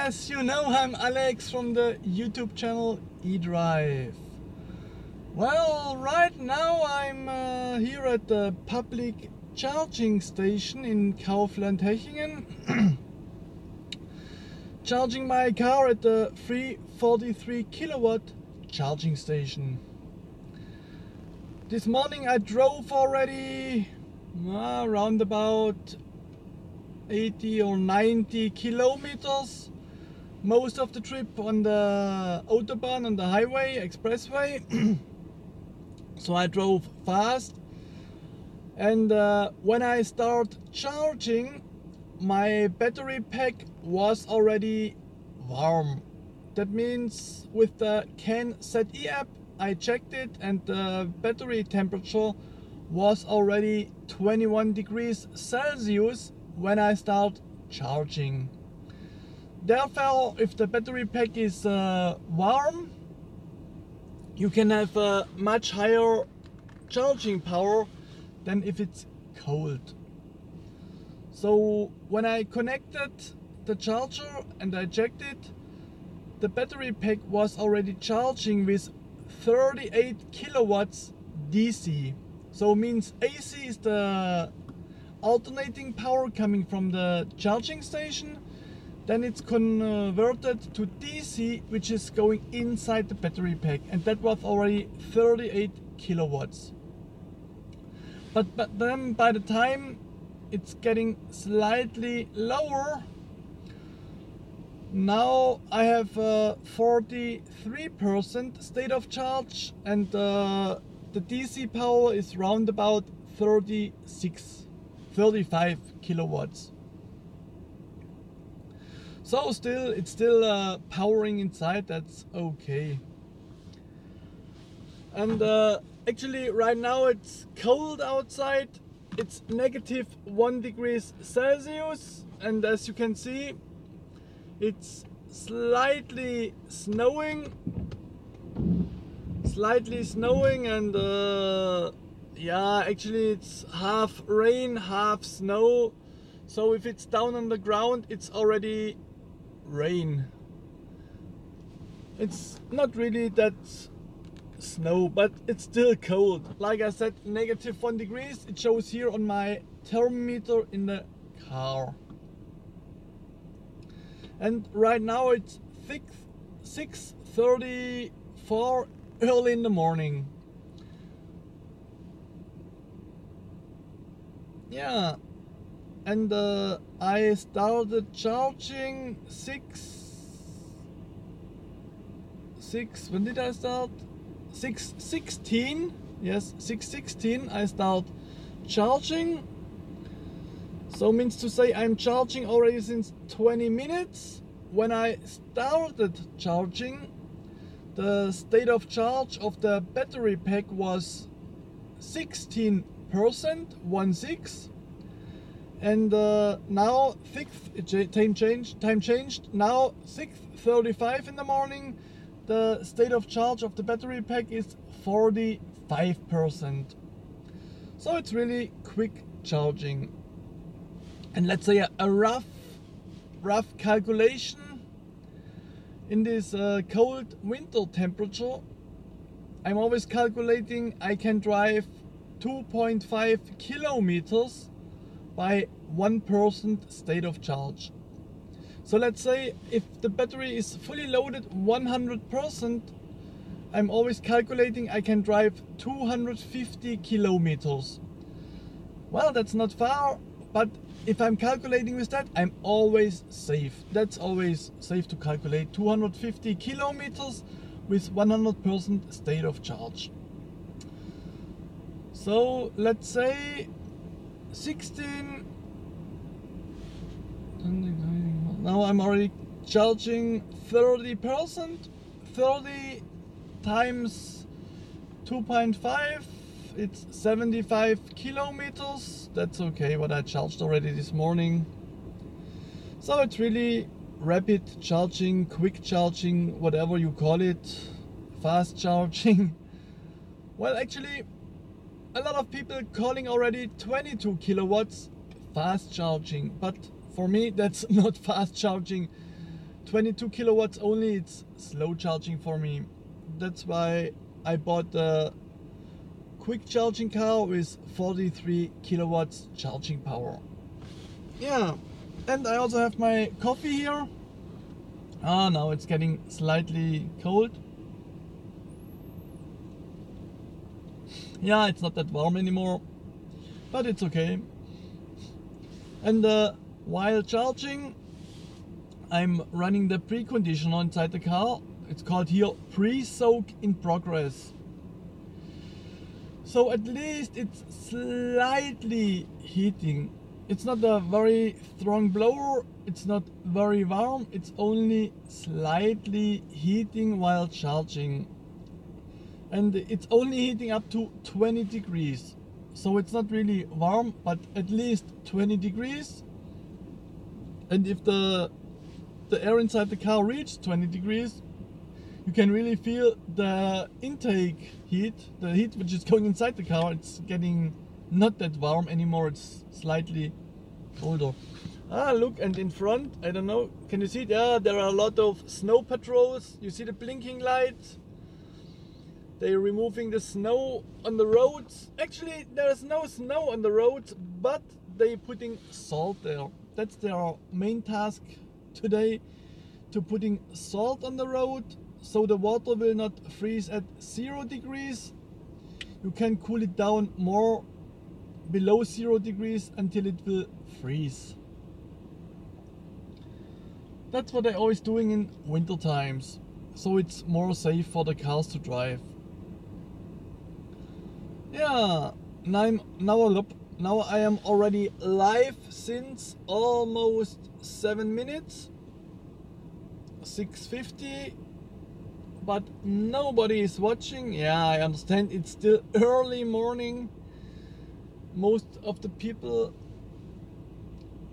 As you know, I'm Alex from the YouTube channel eDrive. Well, right now I'm here at the public charging station in Kaufland, Hechingen. Charging my car at the 343 kilowatt charging station. This morning I drove already around about 80 or 90 kilometers. Most of the trip on the Autobahn, on the highway, expressway. So I drove fast. And when I start charging, my battery pack was already warm. That means with the CAN ZE app, I checked it and the battery temperature was already 21 degrees Celsius when I start charging. Therefore, if the battery pack is warm, you can have a much higher charging power than if it's cold. So when I connected the charger and I checked it, the battery pack was already charging with 38 kilowatts DC. So means AC is the alternating power coming from the charging station. Then it's converted to DC, which is going inside the battery pack, and that was already 38 kilowatts. But then by the time it's getting slightly lower, now I have 43% state of charge, and the DC power is round about 35 kilowatts. So it's still powering inside, that's okay. And actually right now it's cold outside. It's -1 degrees Celsius, and as you can see, it's slightly snowing, and yeah, actually it's half rain, half snow. So if it's down on the ground, it's already rain. It's not really that snow, but it's still cold. Like I said, -1 degrees. It shows here on my thermometer in the car. And right now it's 6:34 early in the morning. Yeah. And I started charging when did I start? 6:16. Yes, 6:16 I start charging. So means to say I'm charging already since 20 minutes. When I started charging, the state of charge of the battery pack was 16%, 16. And now time changed. Now 6:35 in the morning. The state of charge of the battery pack is 45%. So it's really quick charging. And let's say a rough calculation in this cold winter temperature. I'm always calculating I can drive 2.5 kilometers by 1% state of charge. So let's say if the battery is fully loaded 100%, I'm always calculating I can drive 250 kilometers. Well, that's not far, but if I'm calculating with that, I'm always safe. That's always safe to calculate 250 kilometers with 100% state of charge. So let's say 16. Now I'm already charging 30%. 30 times 2.5, it's 75 kilometers. That's okay, what I charged already this morning. So it's really rapid charging, quick charging, whatever you call it, fast charging. Well, actually, a lot of people calling already 22 kilowatts fast charging, but for me that's not fast charging. 22 kilowatts only, it's slow charging for me. That's why I bought the quick charging car with 43 kilowatts charging power. Yeah, and I also have my coffee here. Now it's getting slightly cold. Yeah, it's not that warm anymore, but it's okay. And while charging, I'm running the preconditioner inside the car. It's called here pre-soak in progress. So at least it's slightly heating. It's not a very strong blower, it's not very warm, it's only slightly heating while charging. And it's only heating up to 20 degrees. So it's not really warm, but at least 20 degrees. And if the air inside the car reaches 20 degrees, you can really feel the intake heat, the heat which is going inside the car. It's getting not that warm anymore, it's slightly colder. Look, and in front, I don't know, can you see it? Yeah, there are a lot of snow patrols. You see the blinking lights? They're removing the snow on the roads. Actually, there is no snow on the roads, but they're putting salt there. That's their main task today, to putting salt on the road, so the water will not freeze at 0 degrees. You can cool it down more below 0 degrees until it will freeze. That's what they're always doing in winter times, so it's more safe for the cars to drive. Yeah, now I am already live since almost 7 minutes, 6:50, but nobody is watching. Yeah, I understand, it's still early morning. Most of the people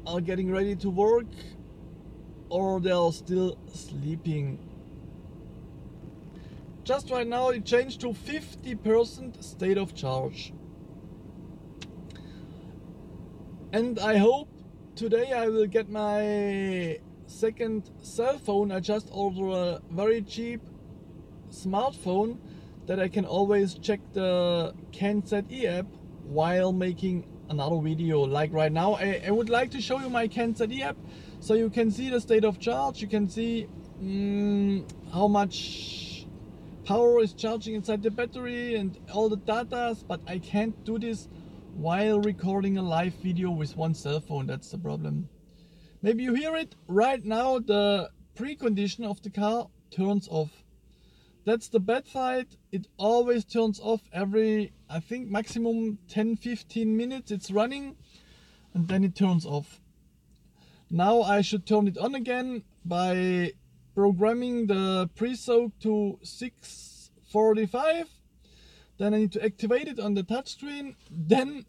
are getting ready to work, or they are still sleeping. Just right now it changed to 50% state of charge. And I hope today I will get my second cell phone. I just ordered a very cheap smartphone that I can always check the CanZe app while making another video. Like right now, I would like to show you my CanZe app so you can see the state of charge. You can see how much power is charging inside the battery and all the data, but I can't do this while recording a live video with one cell phone. That's the problem. Maybe you hear it right now, the precondition of the car turns off. That's the bad side. It always turns off every, I think, maximum 10-15 minutes it's running, and then it turns off. Now I should turn it on again by programming the pre-soak to 6:45. Then I need to activate it on the touchscreen. Then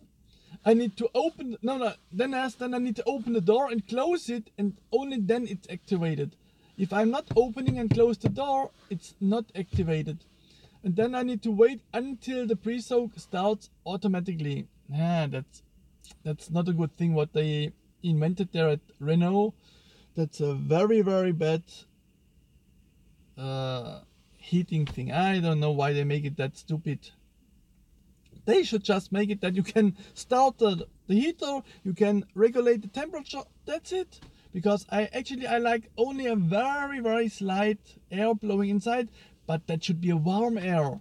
I need to open, then I need to open the door and close it, and only then it's activated. If I'm not opening and close the door, it's not activated. And then I need to wait until the pre-soak starts automatically. That's not a good thing what they invented there at Renault. That's a very, very bad heating thing. I don't know why they make it that stupid. They should just make it that you can start the heater, you can regulate the temperature, that's it. Because I like only a very, very slight air blowing inside, but that should be a warm air.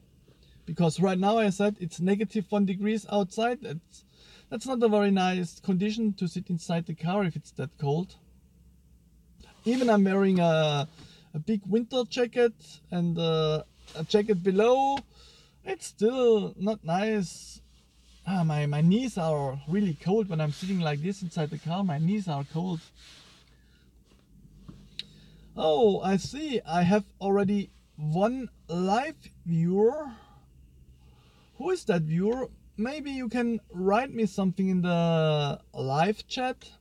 Because right now I said it's -1 degrees outside. That's not a very nice condition to sit inside the car if it's that cold. Even I'm wearing a big winter jacket and a jacket below. It's still not nice. My knees are really cold when I'm sitting like this inside the car. My knees are cold. Oh, I see. I have already one live viewer. Who is that viewer? Maybe you can write me something in the live chat.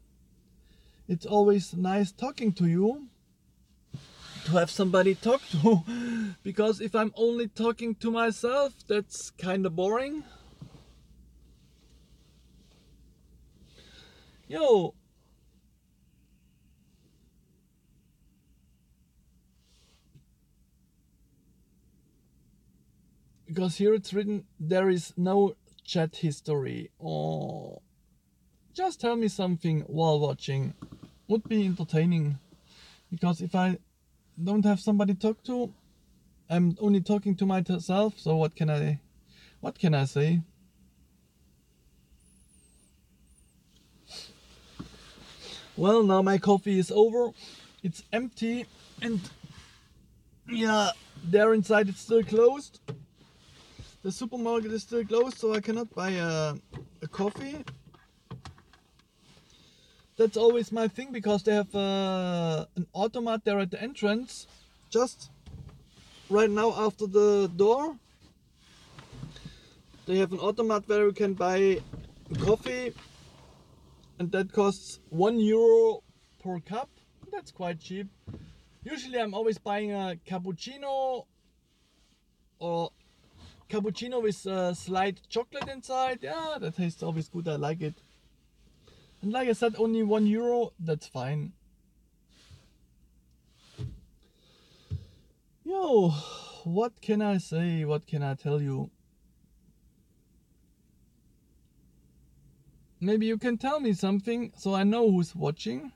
It's always nice talking to you, to have somebody talk to, because if I'm only talking to myself, that's kind of boring. Yo, because here it's written there is no chat history. Or just tell me something while watching. Would be entertaining, because if I don't have somebody to talk to, I'm only talking to myself. So what can I say? Well, now my coffee is over. It's empty, and yeah, there inside it's still closed. The supermarket is still closed, so I cannot buy a coffee. That's always my thing, because they have an automat there at the entrance, just right now after the door. They have an automat where you can buy coffee, and that costs €1 per cup. That's quite cheap. Usually I'm always buying a cappuccino, or cappuccino with slight chocolate inside. Yeah, that tastes always good. I like it. And like I said, only €1. That's fine. Yo, what can I say? What can I tell you? Maybe you can tell me something so I know who's watching.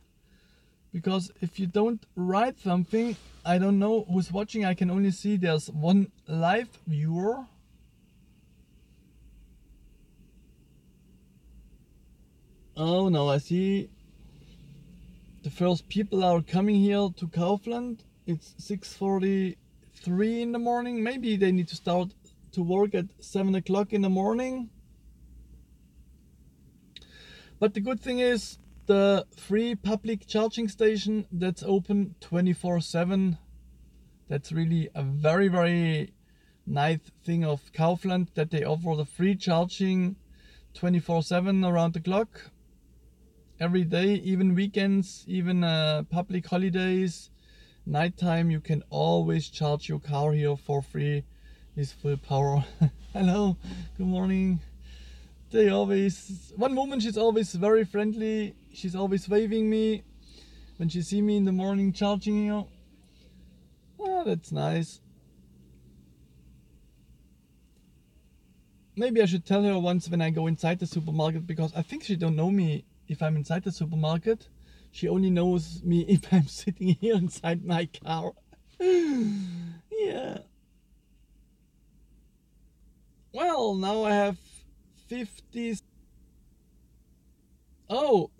Because if you don't write something, I don't know who's watching. I can only see there's one live viewer. Oh no, I see the first people are coming here to Kaufland. It's 6:43 in the morning. Maybe they need to start to work at 7 o'clock in the morning. But the good thing is, the free public charging station that's open 24/7. That's really a very, very nice thing of Kaufland, that they offer the free charging 24/7 around the clock. Every day, even weekends, even public holidays, nighttime, you can always charge your car here for free with full power. Hello, good morning. They always, one woman, she's always very friendly. She's always waving me when she see me in the morning charging here. Oh, that's nice. Maybe I should tell her once when I go inside the supermarket, because I think she don't know me if I'm inside the supermarket. She only knows me if I'm sitting here inside my car. Yeah. Well, now I have 50. Oh,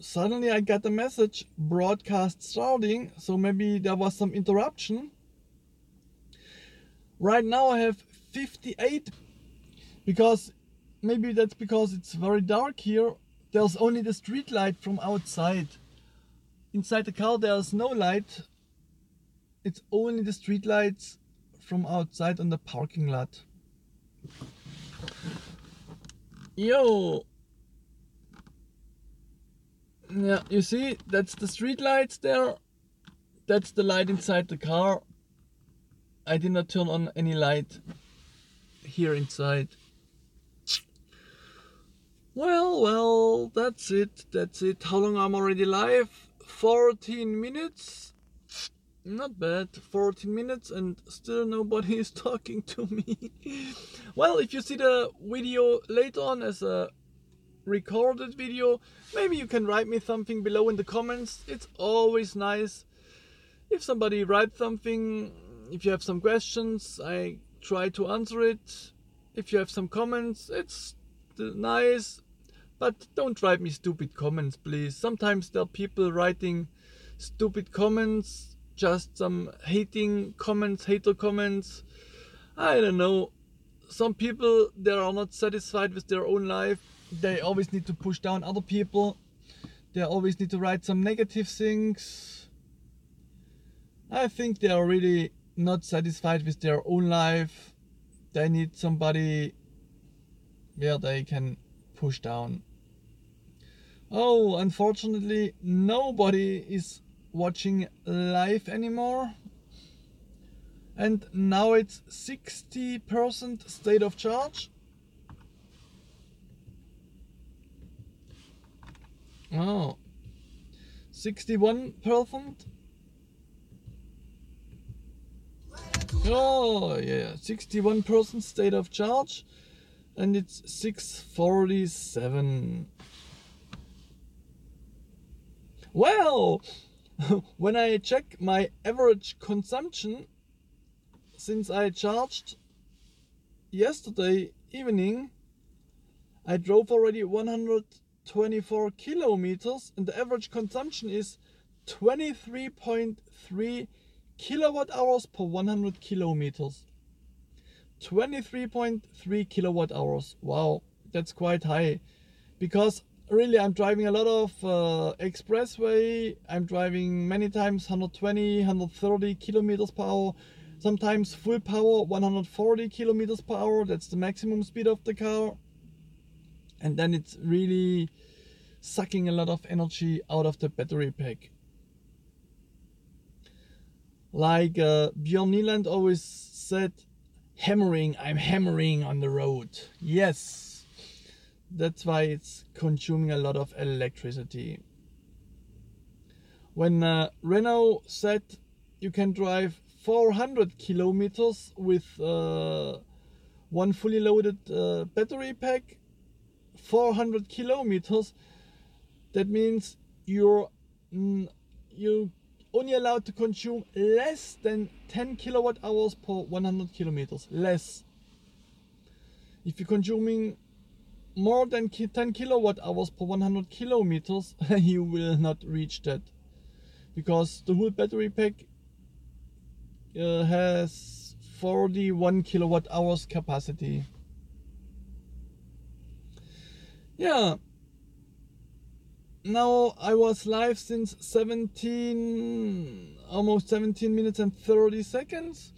suddenly I got a message, broadcast starting, so maybe there was some interruption. Right now I have 58, because maybe that's because it's very dark here. There's only the street light from outside. Inside the car there's no light. It's only the street lights from outside on the parking lot. Yo! Yeah, you see, that's the street lights there. That's the light inside the car. I did not turn on any light here inside. Well, that's it. How long I'm already live? 14 minutes. Not bad. 14 minutes and still nobody is talking to me. Well, if you see the video later on as a recorded video, maybe you can write me something below in the comments. It's always nice if somebody writes something. If you have some questions, I try to answer it. If you have some comments, it's nice. But don't write me stupid comments, please. Sometimes there are people writing stupid comments, just some hating comments, hater comments. I don't know. Some people, they are not satisfied with their own life. They always need to push down other people. They always need to write some negative things. I think they are really not satisfied with their own life. They need somebody where they can push down. Oh, unfortunately, nobody is watching live anymore. And now it's 60% state of charge. Oh, 61%. Oh yeah, 61% state of charge, and it's 6:47. Well, when I check my average consumption since I charged yesterday evening, I drove already 124 kilometers, and the average consumption is 23.3 kilowatt hours per 100 kilometers. 23.3 kilowatt hours. Wow, that's quite high, because really I'm driving a lot of expressway. I'm driving many times 120, 130 kilometers per hour, sometimes full power 140 kilometers per hour. That's the maximum speed of the car, and then it's really sucking a lot of energy out of the battery pack. Like Björn Nyland always said, hammering, I'm hammering on the road. Yes, that's why it's consuming a lot of electricity. When Renault said you can drive 400 kilometers with one fully loaded battery pack, 400 kilometers, that means you're only allowed to consume less than 10 kilowatt hours per 100 kilometers. Less. If you're consuming more than 10 kilowatt hours per 100 kilometers, you will not reach that, because the whole battery pack has 41 kilowatt hours capacity. Yeah. Now I was live since almost 17 minutes and 30 seconds.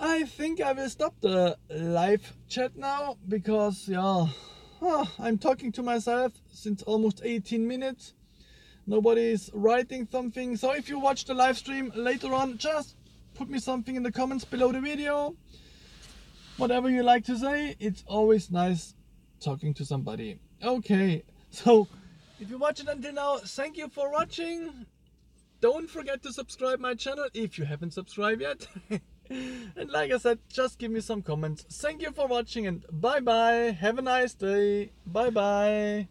I think I will stop the live chat now, because yeah, I'm talking to myself since almost 18 minutes. Nobody is writing something. So if you watch the live stream later on, just put me something in the comments below the video. Whatever you like to say, it's always nice talking to somebody. Okay, so if you watch it until now, thank you for watching. Don't forget to subscribe my channel if you haven't subscribed yet. And like I said, just give me some comments. Thank you for watching, and bye bye. Have a nice day. Bye bye.